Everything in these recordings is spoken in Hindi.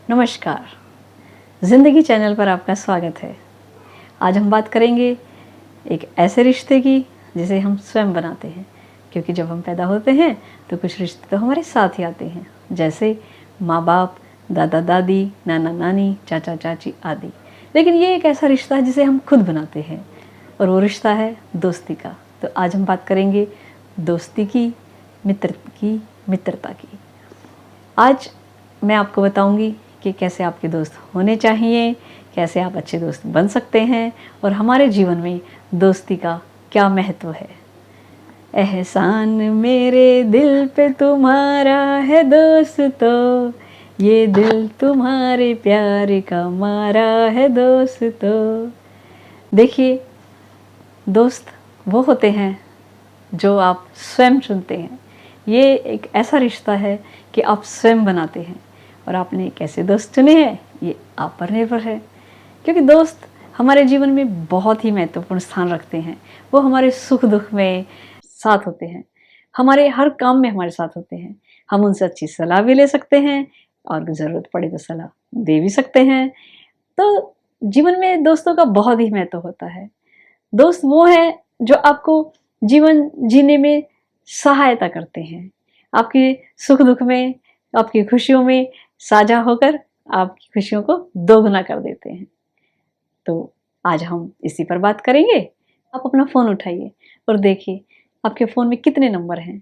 नमस्कार, ज़िंदगी चैनल पर आपका स्वागत है। आज हम बात करेंगे एक ऐसे रिश्ते की जिसे हम स्वयं बनाते हैं, क्योंकि जब हम पैदा होते हैं तो कुछ रिश्ते तो हमारे साथ ही आते हैं, जैसे माँ बाप, दादा दादी, नाना नानी, चाचा चाची आदि। लेकिन ये एक ऐसा रिश्ता है जिसे हम खुद बनाते हैं और वो रिश्ता है दोस्ती का। तो आज हम बात करेंगे दोस्ती की, मित्रता की। आज मैं आपको बताऊंगी कि कैसे आपके दोस्त होने चाहिए, कैसे आप अच्छे दोस्त बन सकते हैं और हमारे जीवन में दोस्ती का क्या महत्व है। एहसान मेरे दिल पे तुम्हारा है दोस्तों, ये दिल तुम्हारे प्यार का मारा है दोस्तों। देखिए, दोस्त वो होते हैं जो आप स्वयं चुनते हैं। ये एक ऐसा रिश्ता है कि आप स्वयं बनाते हैं और आपने कैसे दोस्त चुने हैं ये आप पर निर्भर है, क्योंकि दोस्त हमारे जीवन में बहुत ही महत्वपूर्ण स्थान रखते हैं। वो हमारे सुख दुख में साथ होते हैं, हमारे हर काम में हमारे साथ होते हैं। हम उनसे अच्छी सलाह भी ले सकते हैं और ज़रूरत पड़े तो सलाह दे भी सकते हैं। तो जीवन में दोस्तों का बहुत ही महत्व होता है। दोस्त वो है जो आपको जीवन जीने में सहायता करते हैं, आपके सुख दुख में, आपकी खुशियों में साझा होकर आपकी खुशियों को दोगुना कर देते हैं। तो आज हम इसी पर बात करेंगे। आप अपना फ़ोन उठाइए और देखिए आपके फ़ोन में कितने नंबर हैं।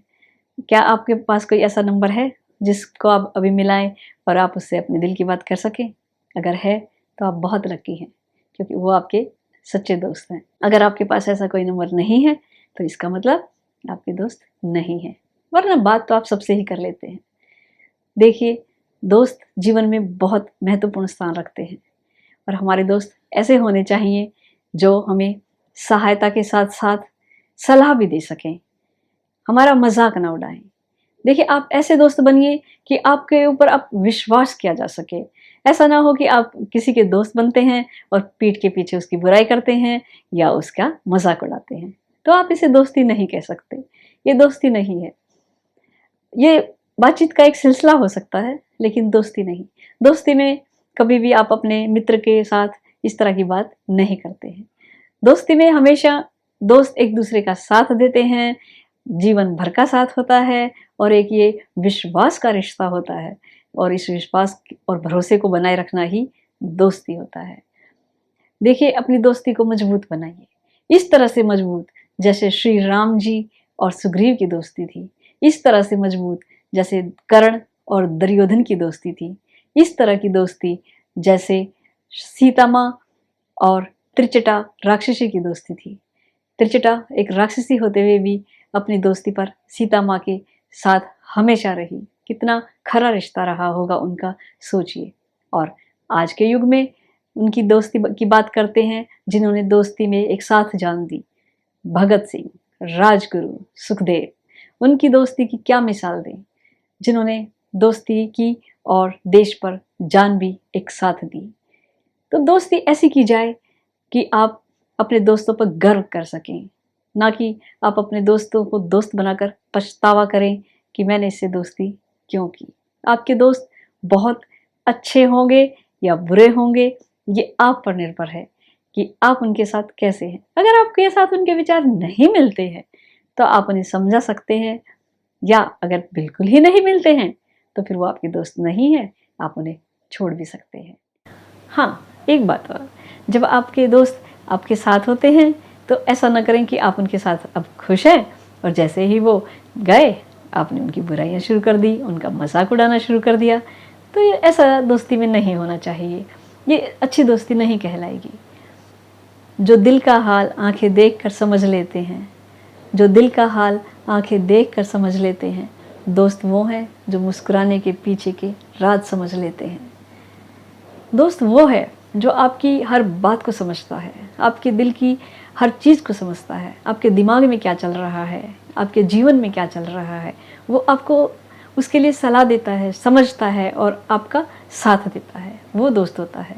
क्या आपके पास कोई ऐसा नंबर है जिसको आप अभी मिलाएं और आप उससे अपने दिल की बात कर सकें? अगर है तो आप बहुत लकी हैं, क्योंकि वो आपके सच्चे दोस्त हैं। अगर आपके पास ऐसा कोई नंबर नहीं है तो इसका मतलब आपके दोस्त नहीं है, वरना बात तो आप सबसे ही कर लेते हैं। देखिए, दोस्त जीवन में बहुत महत्वपूर्ण स्थान रखते हैं और हमारे दोस्त ऐसे होने चाहिए जो हमें सहायता के साथ साथ सलाह भी दे सकें, हमारा मजाक ना उड़ाएं। देखिए, आप ऐसे दोस्त बनिए कि आपके ऊपर आप विश्वास किया जा सके। ऐसा ना हो कि आप किसी के दोस्त बनते हैं और पीठ के पीछे उसकी बुराई करते हैं या उसका मजाक उड़ाते हैं। तो आप इसे दोस्ती नहीं कह सकते, ये दोस्ती नहीं है। ये बातचीत का एक सिलसिला हो सकता है, लेकिन दोस्ती नहीं। दोस्ती में कभी भी आप अपने मित्र के साथ इस तरह की बात नहीं करते हैं। दोस्ती में हमेशा दोस्त एक दूसरे का साथ देते हैं, जीवन भर का साथ होता है और एक ये विश्वास का रिश्ता होता है और इस विश्वास और भरोसे को बनाए रखना ही दोस्ती होता है। देखिए, अपनी दोस्ती को मजबूत बनाइए, इस तरह से मजबूत जैसे श्री राम जी और सुग्रीव की दोस्ती थी, इस तरह से मजबूत जैसे कर्ण और दुर्योधन की दोस्ती थी, इस तरह की दोस्ती जैसे सीता माँ और त्रिजटा राक्षसी की दोस्ती थी। त्रिजटा एक राक्षसी होते हुए भी अपनी दोस्ती पर सीता माँ के साथ हमेशा रही। कितना खरा रिश्ता रहा होगा उनका, सोचिए। और आज के युग में उनकी दोस्ती की बात करते हैं जिन्होंने दोस्ती में एक साथ जान दी। भगत सिंह, राजगुरु, सुखदेव, उनकी दोस्ती की क्या मिसाल दें, जिन्होंने दोस्ती की और देश पर जान भी एक साथ दी। तो दोस्ती ऐसी की जाए कि आप अपने दोस्तों पर गर्व कर सकें, ना कि आप अपने दोस्तों को दोस्त बनाकर पछतावा करें कि मैंने इससे दोस्ती क्यों की। आपके दोस्त बहुत अच्छे होंगे या बुरे होंगे, ये आप पर निर्भर है कि आप उनके साथ कैसे हैं। अगर आपके साथ उनके विचार नहीं मिलते हैं तो आप उन्हें समझा सकते हैं, या अगर बिल्कुल ही नहीं मिलते हैं तो फिर वो आपके दोस्त नहीं है, आप उन्हें छोड़ भी सकते हैं। हाँ, एक बात और, जब आपके दोस्त आपके साथ होते हैं तो ऐसा ना करें कि आप उनके साथ अब खुश हैं और जैसे ही वो गए आपने उनकी बुराइयां शुरू कर दी, उनका मजाक उड़ाना शुरू कर दिया। तो ये ऐसा दोस्ती में नहीं होना चाहिए, ये अच्छी दोस्ती नहीं कहलाएगी। जो दिल का हाल आंखें देख कर समझ लेते हैं, जो दिल का हाल आंखें देख कर समझ लेते हैं, दोस्त वो हैं जो मुस्कुराने के पीछे के राज समझ लेते हैं। दोस्त वो है जो आपकी हर बात को समझता है, आपके दिल की हर चीज़ को समझता है, आपके दिमाग में क्या चल रहा है, आपके जीवन में क्या चल रहा है, वो आपको उसके लिए सलाह देता है, समझता है और आपका साथ देता है। वो दोस्त होता है।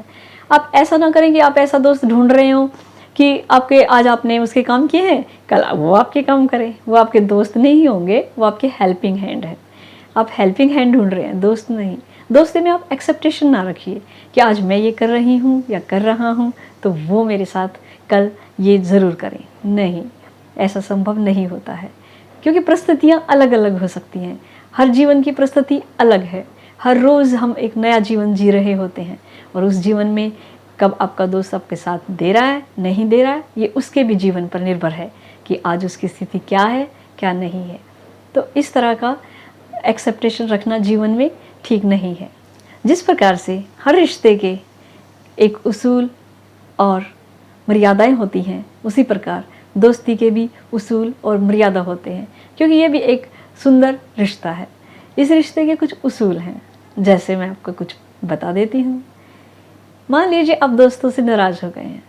आप ऐसा ना करें कि आप ऐसा दोस्त ढूंढ रहे हो कि आपके आज आपने उसके काम किए हैं, कल वो आपके काम करें। वो आपके दोस्त नहीं होंगे, वो आपके हेल्पिंग हैंड है। आप हेल्पिंग हैंड ढूंढ रहे हैं, दोस्त नहीं। दोस्ती में आप एक्सेप्टेशन ना रखिए कि आज मैं ये कर रही हूँ या कर रहा हूँ तो वो मेरे साथ कल ये ज़रूर करें। नहीं, ऐसा संभव नहीं होता है, क्योंकि परिस्थितियाँ अलग अलग हो सकती हैं। हर जीवन की परिस्थिति अलग है। हर रोज़ हम एक नया जीवन जी रहे होते हैं और उस जीवन में कब आपका दोस्त आपके साथ दे रहा है, नहीं दे रहा है, ये उसके भी जीवन पर निर्भर है कि आज उसकी स्थिति क्या है, क्या नहीं है। तो इस तरह का एक्सेप्टेशन रखना जीवन में ठीक नहीं है। जिस प्रकार से हर रिश्ते के एक उसूल और मर्यादाएं होती हैं, उसी प्रकार दोस्ती के भी उसूल और मर्यादा होते हैं, क्योंकि ये भी एक सुंदर रिश्ता है। इस रिश्ते के कुछ उसूल हैं, जैसे मैं आपको कुछ बता देती हूँ। मान लीजिए आप दोस्तों से नाराज़ हो गए हैं,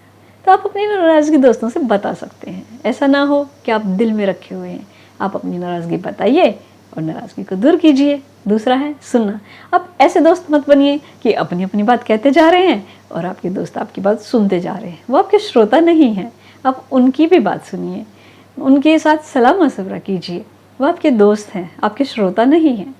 तो आप अपनी नाराज़गी दोस्तों से बता सकते हैं। ऐसा ना हो कि आप दिल में रखे हुए हैं। आप अपनी नाराज़गी बताइए और नाराज़गी को दूर कीजिए। दूसरा है सुनना। आप ऐसे दोस्त मत बनिए कि अपनी अपनी बात कहते जा रहे हैं और आपके दोस्त आपकी बात सुनते जा रहे हैं। वो आपके श्रोता नहीं हैं, आप उनकी भी बात सुनिए, उनके साथ सलाह मशवरा कीजिए। वो आपके दोस्त हैं, आपके श्रोता नहीं हैं।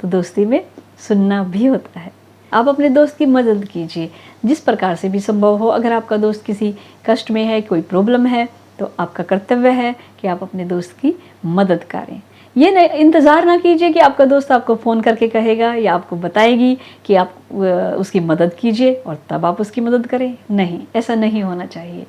तो दोस्ती में सुनना भी होता है। आप अपने दोस्त की मदद कीजिए जिस प्रकार से भी संभव हो। अगर आपका दोस्त किसी कष्ट में है, कोई प्रॉब्लम है, तो आपका कर्तव्य है कि आप अपने दोस्त की मदद करें। ये नहीं, इंतज़ार ना कीजिए कि आपका दोस्त आपको फ़ोन करके कहेगा या आपको बताएगी कि आप उसकी मदद कीजिए और तब आप उसकी मदद करें। नहीं, ऐसा नहीं होना चाहिए।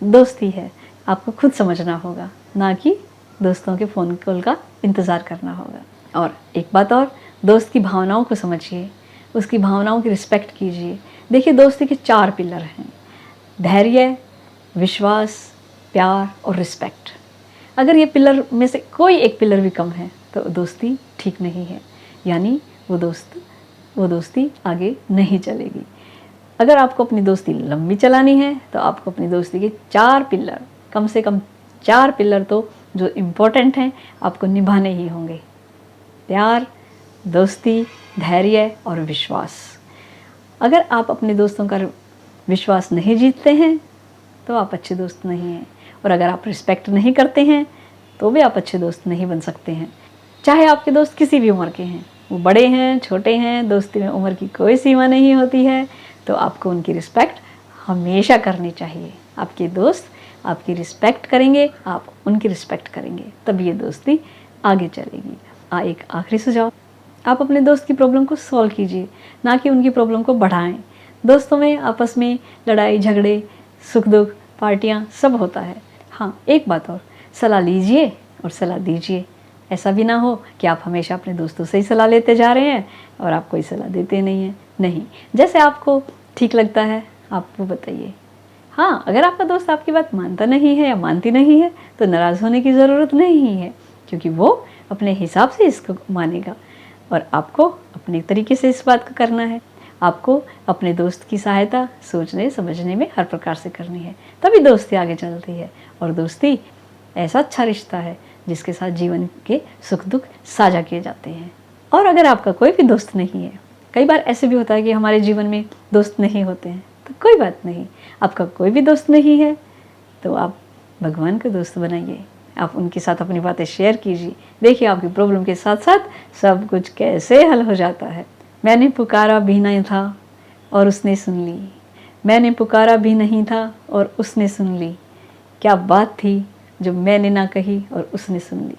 दोस्ती है, आपको खुद समझना होगा, ना कि दोस्तों के फ़ोन कॉल का इंतज़ार करना होगा। और एक बात और, दोस्त की भावनाओं को समझिए, उसकी भावनाओं की रिस्पेक्ट कीजिए। देखिए, दोस्ती के 4 पिलर हैं: धैर्य, विश्वास, प्यार और रिस्पेक्ट। अगर ये पिलर में से कोई एक पिलर भी कम है तो दोस्ती ठीक नहीं है, यानी वो दोस्ती आगे नहीं चलेगी। अगर आपको अपनी दोस्ती लंबी चलानी है तो आपको अपनी दोस्ती के 4 पिलर, कम से कम 4 पिलर तो जो इम्पोर्टेंट हैं, आपको निभाने ही होंगे: प्यार, दोस्ती, धैर्य और विश्वास। अगर आप अपने दोस्तों का विश्वास नहीं जीतते हैं तो आप अच्छे दोस्त नहीं हैं, और अगर आप रिस्पेक्ट नहीं करते हैं तो भी आप अच्छे दोस्त नहीं बन सकते हैं। चाहे आपके दोस्त किसी भी उम्र के हैं, वो बड़े हैं, छोटे हैं, दोस्ती में उम्र की कोई सीमा नहीं होती है। तो आपको उनकी रिस्पेक्ट हमेशा करनी चाहिए। आपके दोस्त आपकी रिस्पेक्ट करेंगे, आप उनकी रिस्पेक्ट करेंगे, तब ये दोस्ती आगे चलेगी। एक आखिरी सुझाव, आप अपने दोस्त की प्रॉब्लम को सॉल्व कीजिए, ना कि उनकी प्रॉब्लम को बढ़ाएं। दोस्तों में आपस में लड़ाई झगड़े, सुख दुख, पार्टियां सब होता है। हाँ, एक बात और, सलाह लीजिए और सलाह दीजिए। ऐसा भी ना हो कि आप हमेशा अपने दोस्तों से ही सलाह लेते जा रहे हैं और आप कोई सलाह देते नहीं हैं। नहीं, जैसे आपको ठीक लगता है आप वो बताइए। हाँ, अगर आपका दोस्त आपकी बात मानता नहीं है या मानती नहीं है तो नाराज़ होने की ज़रूरत नहीं है, क्योंकि वो अपने हिसाब से इसको मानेगा और आपको अपने तरीके से इस बात को करना है। आपको अपने दोस्त की सहायता सोचने समझने में हर प्रकार से करनी है, तभी दोस्ती आगे चलती है। और दोस्ती ऐसा अच्छा रिश्ता है जिसके साथ जीवन के सुख दुख साझा किए जाते हैं। और अगर आपका कोई भी दोस्त नहीं है, कई बार ऐसे भी होता है कि हमारे जीवन में दोस्त नहीं होते हैं, तो कोई बात नहीं। आपका कोई भी दोस्त नहीं है तो आप भगवान का दोस्त बनाइए। आप उनके साथ अपनी बातें शेयर कीजिए। देखिए, आपकी प्रॉब्लम के साथ साथ सब कुछ कैसे हल हो जाता है। मैंने पुकारा भी नहीं था और उसने सुन ली, मैंने पुकारा भी नहीं था और उसने सुन ली। क्या बात थी जो मैंने ना कही और उसने सुन ली।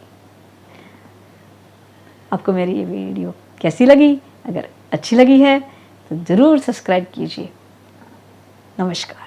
आपको मेरी ये वीडियो कैसी लगी? अगर अच्छी लगी है तो ज़रूर सब्सक्राइब कीजिए। नमस्कार।